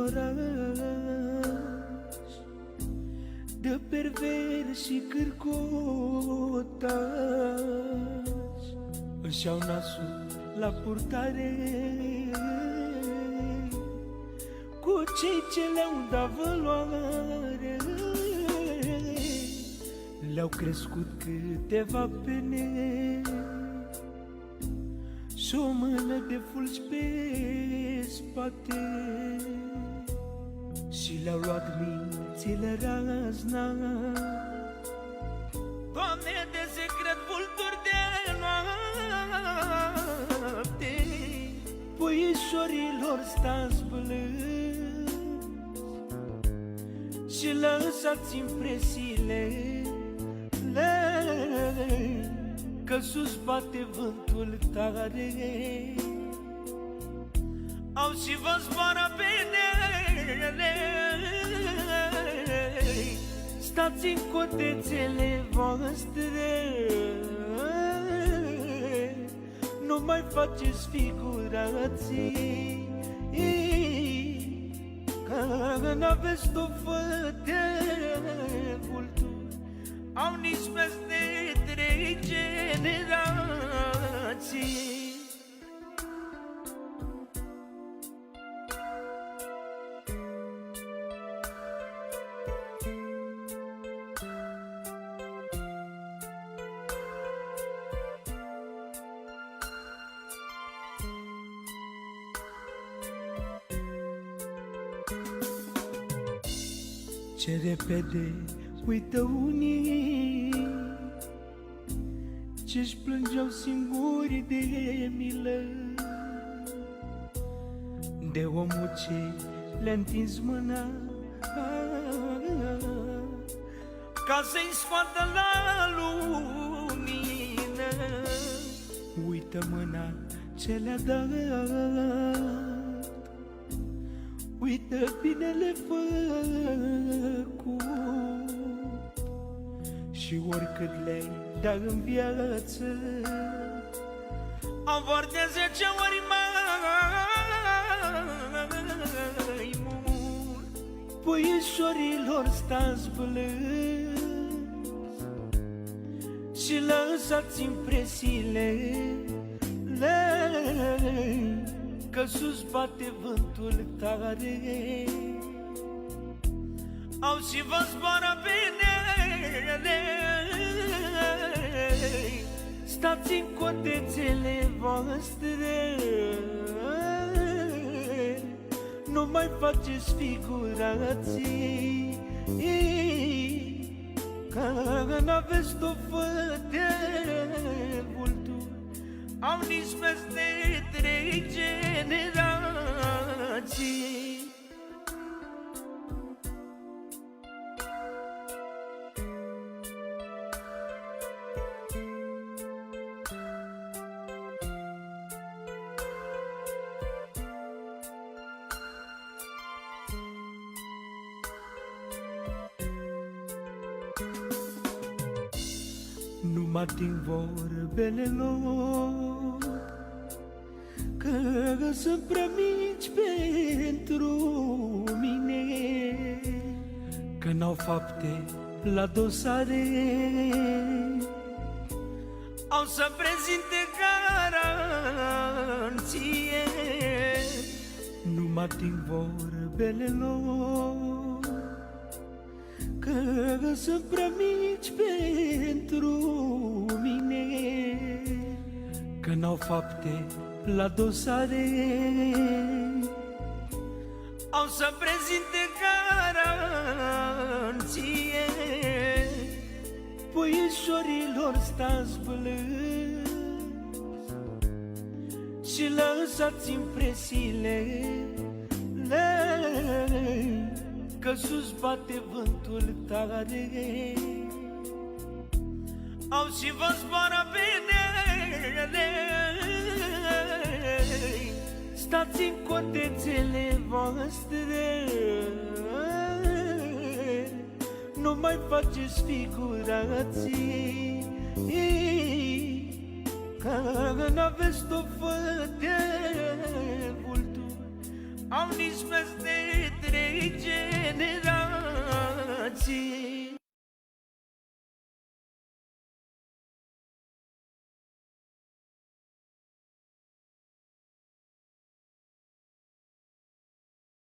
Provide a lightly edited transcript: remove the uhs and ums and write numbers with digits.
oraș de pervers și cârcotaș își iau nasul la purtare cu cei ce le-au dat valoare. Le-au crescut câteva pene și o mână de fulgi pe spate și le-au luat mințile razna. Doamne, de secret vulturi de noapte, puișorilor stați blânzi și lăsați impresiile că sus bate vântul tare. Au și vă zboară penele, stați în cotețele voastre, nu mai faceți figurații, că n-aveți stofă de vulturi. Au nici peste 3 generații. Ce repede uită unii ce-și plângeau singuri de milă, de omul ce le-a întins mâna ca să-i scoată la lumină. Uită mâna ce le-a dat, uită binele făcut și oricât le-ai da în viață, au vor de 10 ori mai mult. Puișorilor stați blânzi și lăsați impresiile că sus bate vântul tare. Au și vă zboară penele, stați în cotețele voastre, nu mai faceți figurații, că n-aveți stofă de vulturi. Au nici peste 3 generații. Nu mă ating vorbele lor, că sunt prea mici pentru mine, că n-au fapte la dosare, au să prezinte garanție. Nu mă ating vorbele lor, că sunt prea mici pentru mine, că n-au fapte la dosare, au să prezinte garanție. Puișorilor stați blânzi și lăsați impresiile că sus bate vântul tare. Au și vă zboară penele, stați în cotețele voastre, nu mai faceți figurații, că n-aveți stofă de vulturi. Au nici peste